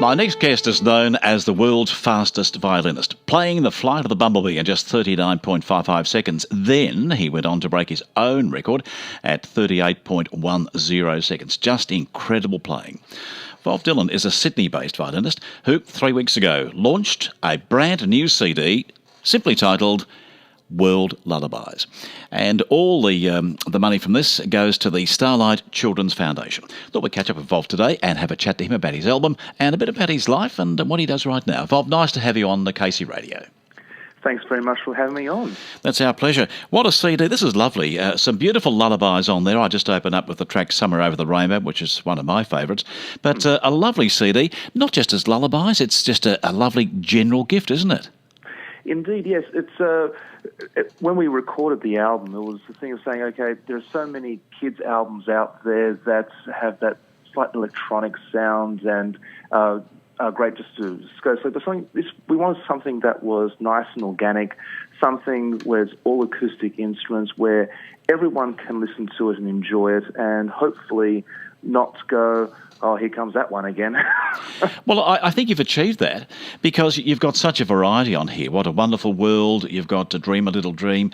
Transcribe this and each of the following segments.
My next guest is known as the world's fastest violinist, playing the Flight of the Bumblebee in just 39.55 seconds. Then he went on to break his own record at 38.10 seconds. Just incredible playing. Bob Dylan is a Sydney-based violinist who, 3 weeks ago, launched a brand new CD simply titled World Lullabies. And all the money from this goes to the Starlight Children's Foundation. Thought we'd catch up with Vov today and have a chat to him about his album and a bit about his life and what he does right now. Vov, nice to have you on the Casey Radio. Thanks very much for having me on. That's our pleasure. What a CD. This is lovely. Some beautiful lullabies on there. I just opened up with the track Summer Over the Rainbow, which is one of my favourites. But a lovely CD, not just as lullabies, it's just a lovely general gift, isn't it? Indeed, yes. When we recorded the album, it was the thing of saying, okay, there are so many kids' albums out there that have that slight electronic sound and are great just to go sleep. But we wanted something that was nice and organic, something where it's all acoustic instruments, where everyone can listen to it and enjoy it, and hopefully not go, oh, here comes that one again. Well, I think you've achieved that because you've got such a variety on here. What a Wonderful World. You've got to Dream a Little Dream.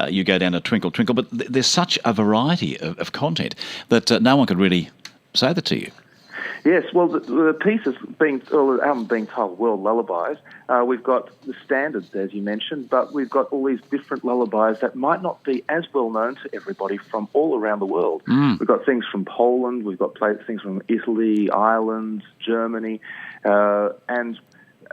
You go down to Twinkle Twinkle. But there's such a variety of content that no one could really say that to you. Yes, well, the album being titled World Lullabies, we've got the standards, as you mentioned, but we've got all these different lullabies that might not be as well known to everybody from all around the world. We've got things from Poland, we've got things from Italy, Ireland, Germany, and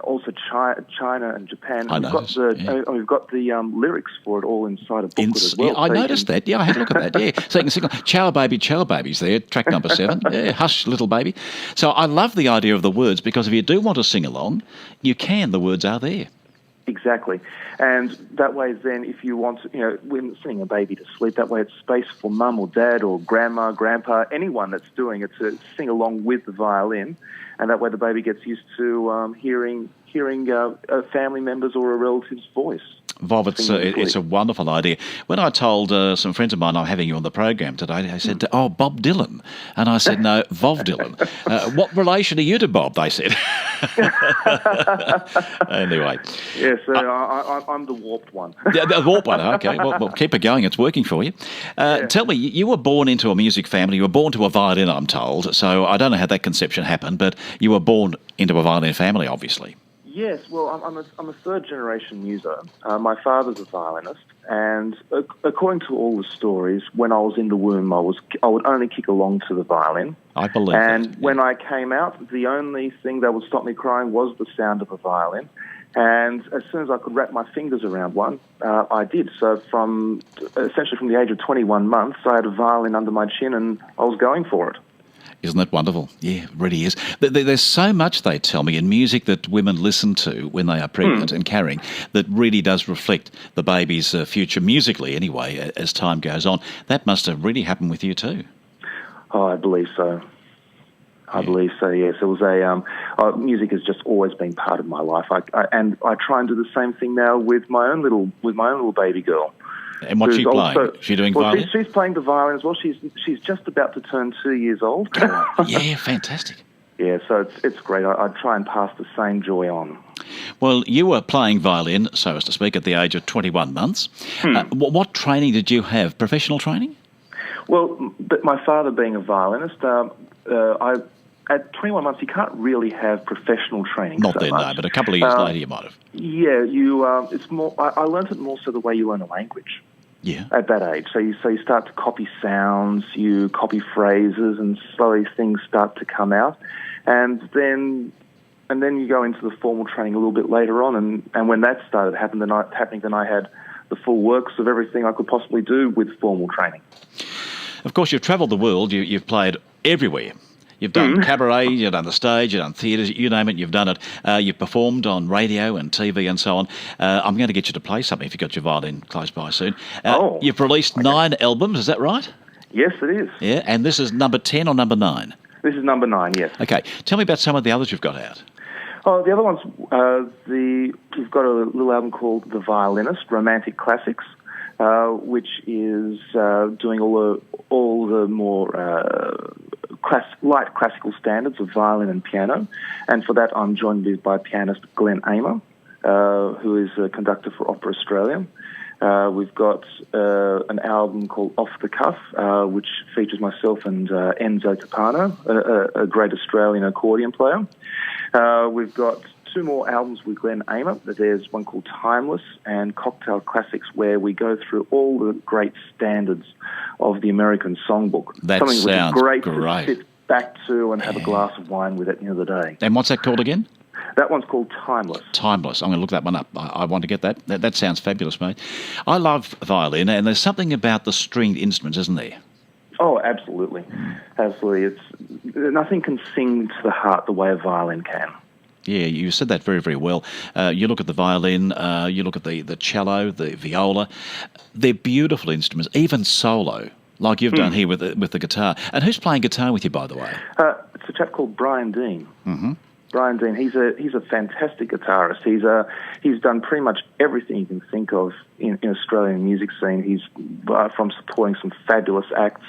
also China and Japan. We've got the lyrics for it all inside a booklet as well. Yeah, I noticed that. Yeah, I had a look at that. Yeah, so you can sing "Chow Baby's there, track number 7. Yeah, Hush Little Baby. So I love the idea of the words because if you do want to sing along, you can. The words are there. Exactly. And that way then, if you want to, when singing a baby to sleep, that way it's space for mum or dad or grandma, grandpa, anyone that's doing it to sing along with the violin. And that way the baby gets used to hearing a family member's or a relative's voice. Vov, it's a wonderful idea. When I told some friends of mine I'm having you on the program today, they said, oh, Bob Dylan. And I said, no, Vov Dylan. What relation are you to Bob, they said. Anyway. Yeah, so I'm the warped one. The warped one, okay. Well, keep it going. It's working for you. Tell me, you were born into a music family. You were born to a violin, I'm told. So I don't know how that conception happened, but you were born into a violin family, obviously. Yes, well, I'm a third-generation muser. My father's a violinist, and according to all the stories, when I was in the womb, I would only kick along to the violin. I believe and that. When I came out, the only thing that would stop me crying was the sound of a violin. And as soon as I could wrap my fingers around one, I did. So essentially from the age of 21 months, I had a violin under my chin, and I was going for it. Isn't that wonderful? Yeah, it really is. There's so much, they tell me, in music that women listen to when they are pregnant and carrying that really does reflect the baby's future musically anyway as time goes on. That must have really happened with you too. Oh, I believe so. I believe so, yes. It was music has just always been part of my life. And I try and do the same thing now with my own little baby girl. And what's she playing? Is she doing violin? She's playing the violin as well. She's just about to turn 2 years old. Yeah, fantastic. Yeah, so it's great. I try and pass the same joy on. Well, you were playing violin, so as to speak, at the age of 21 months. What training did you have? Professional training? Well, but my father being a violinist, at 21 months, you can't really have professional training. Not then, no, but a couple of years later you might have. Yeah, it's more. I learned it more so the way you learn a language. Yeah. At that age, so you start to copy sounds, you copy phrases, and slowly things start to come out, and then you go into the formal training a little bit later on, and when that started happening, then I had the full works of everything I could possibly do with formal training. Of course, you've travelled the world. You've played everywhere. You've done cabaret, you've done the stage, you've done theatres, you name it, you've done it. You've performed on radio and TV and so on. I'm going to get you to play something if you've got your violin close by soon. You've released 9 albums, is that right? Yes, it is. Yeah, and this is number 10 or number 9? This is number 9, yes. Okay, tell me about some of the others you've got out. Oh, the other ones, we've got a little album called The Violinist, Romantic Classics, which is doing all the more light classical standards of violin and piano. And for that, I'm joined by pianist Glenn Amer, who is a conductor for Opera Australia. We've got an album called Off the Cuff, which features myself and Enzo Capano, a great Australian accordion player. We've got 2 more albums with Glenn Amer. There's one called Timeless and Cocktail Classics, where we go through all the great standards of the American songbook. That Something sounds which is great great to sit back to and have a glass of wine with at the end of the day. And what's that called again? That one's called Timeless. Timeless. I'm going to look that one up. I want to get that. That sounds fabulous, mate. I love violin, and there's something about the stringed instruments, isn't there? Oh, absolutely. Absolutely. Nothing can sing to the heart the way a violin can. Yeah, you said that very, very well. You look at the violin, you look at the cello, the viola. They're beautiful instruments, even solo, like you've done here with the guitar. And who's playing guitar with you, by the way? It's a chap called Brian Dean. Mm-hmm. Brian Dean, he's a fantastic guitarist. He's done pretty much everything you can think of in Australian music scene. He's from supporting some fabulous acts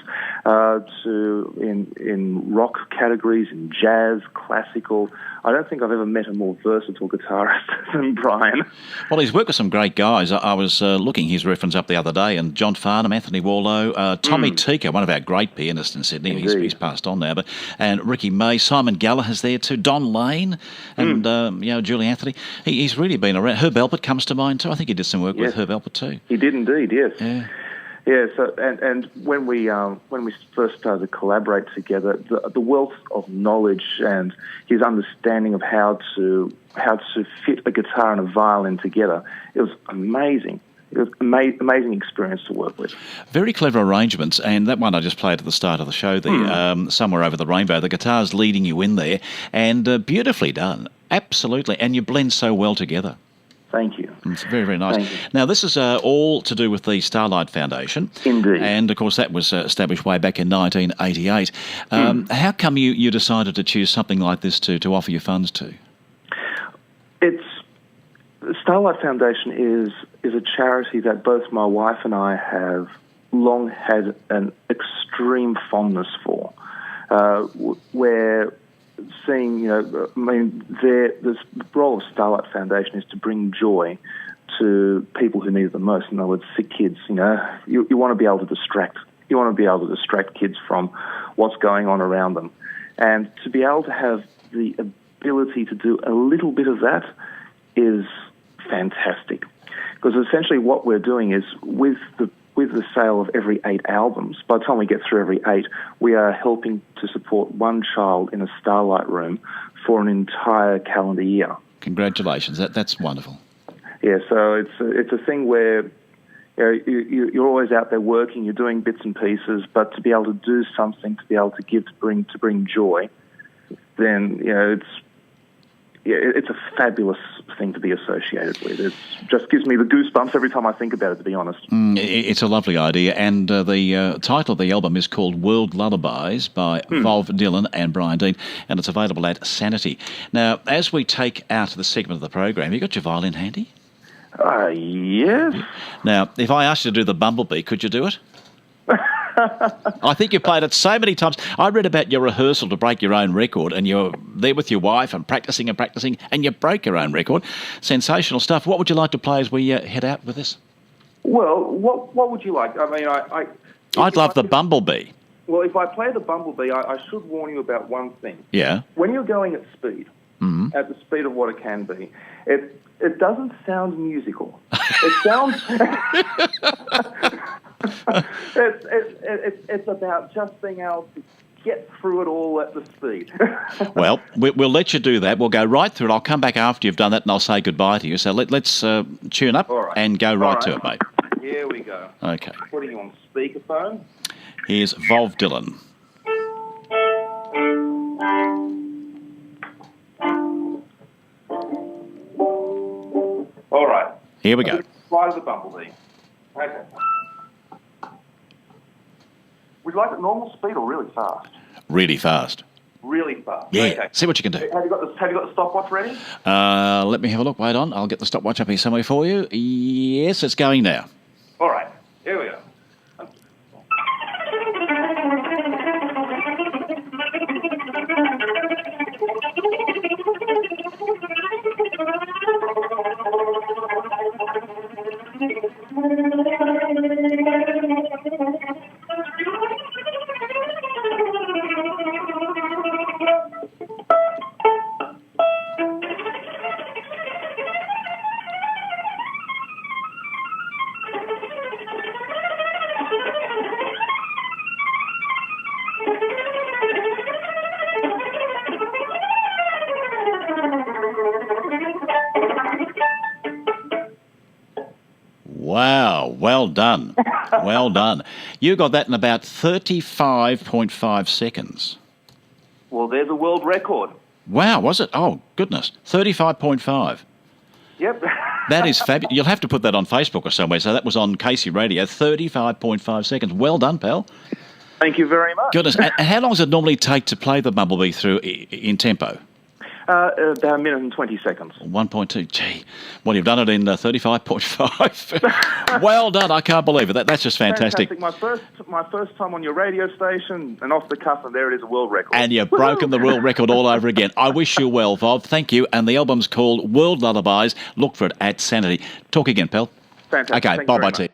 to in rock categories, in jazz, classical. I don't think I've ever met a more versatile guitarist than Brian. Well, he's worked with some great guys. I was looking his reference up the other day, and John Farnham, Anthony Warlow, Tommy Tika, one of our great pianists in Sydney. He's passed on now, and Ricky May, Simon Gallagher's there too, Don Lane, and Julie Anthony. He's really been around. Herb Alpert comes to mind too. I think he did some work with Herb Alpert too. He did indeed, yes. Yeah. Yeah, so and when we first started to collaborate together, the wealth of knowledge and his understanding of how to fit a guitar and a violin together, it was amazing. It was an amazing experience to work with. Very clever arrangements, and that one I just played at the start of the show there, Somewhere Over the Rainbow. The guitar's leading you in there, and beautifully done, absolutely, and you blend so well together. Thank you. It's very, very nice. Thank you. Now, this is all to do with the Starlight Foundation. Indeed. And, of course, that was established way back in 1988. How come you decided to choose something like this to offer your funds to? The Starlight Foundation is a charity that both my wife and I have long had an extreme fondness for, where seeing, the role of Starlight Foundation is to bring joy to people who need it the most. In other words, sick kids. You want to be able to distract. You want to be able to distract kids from what's going on around them, and to be able to have the ability to do a little bit of that is fantastic. Because essentially, what we're doing is with the sale of every 8 albums, by the time we get through every 8, we are helping to support one child in a Starlight room for an entire calendar year. Congratulations. That's wonderful. Yeah, so it's a thing where you're always out there working, you're doing bits and pieces, but to be able to do something, to be able to give, to bring joy, then it's a fabulous thing to be associated with. It just gives me the goosebumps every time I think about it, to be honest. It's a lovely idea, and the title of the album is called World Lullabies by Volv Dylan and Brian Dean, and it's available at Sanity. Now, as we take out the segment of the program, you got your violin handy? Yes. Now, if I asked you to do the Bumblebee, could you do it? I think you played it so many times. I read about your rehearsal to break your own record, and you're there with your wife and practising, and you broke your own record. Sensational stuff. What would you like to play as we head out with this? Well, what would you like? I mean, I'd love the Bumblebee. Well, if I play the Bumblebee, I should warn you about one thing. Yeah. When you're going at speed, at the speed of what it can be, it doesn't sound musical. It sounds... it's about just being able to get through it all at the speed. Well, we'll let you do that. We'll go right through it. I'll come back after you've done that, and I'll say goodbye to you. So let's tune up and go right to it, mate. Here we go. Okay. Putting you on speakerphone. Here's Volv Dylan. All right. Here we go. Fly to the Bumblebee. Okay. Would you like it normal speed or really fast? Really fast. Really fast. Yeah. Okay. See what you can do. Have you got the stopwatch ready? Let me have a look. Wait on. I'll get the stopwatch up here somewhere for you. Yes, it's going now. All right. Here we go. Wow, well done. Well done. You got that in about 35.5 seconds. Well, there's a world record. Wow, was it? Oh, goodness. 35.5. Yep. That is fabulous. You'll have to put that on Facebook or somewhere. So that was on Casey Radio, 35.5 seconds. Well done, pal. Thank you very much. Goodness. And how long does it normally take to play the Bumblebee through in tempo? About a minute and 20 seconds. 1.2. Gee. Well, you've done it in 35.5. Well done. I can't believe it. That's just fantastic. My first time on your radio station, and off the cuff, and there it is, a world record. And you've broken the world record all over again. I wish you well, Bob. Thank you. And the album's called World Lullabies. Look for it at Sanity. Talk again, pal. Fantastic. Okay, bye-bye to you.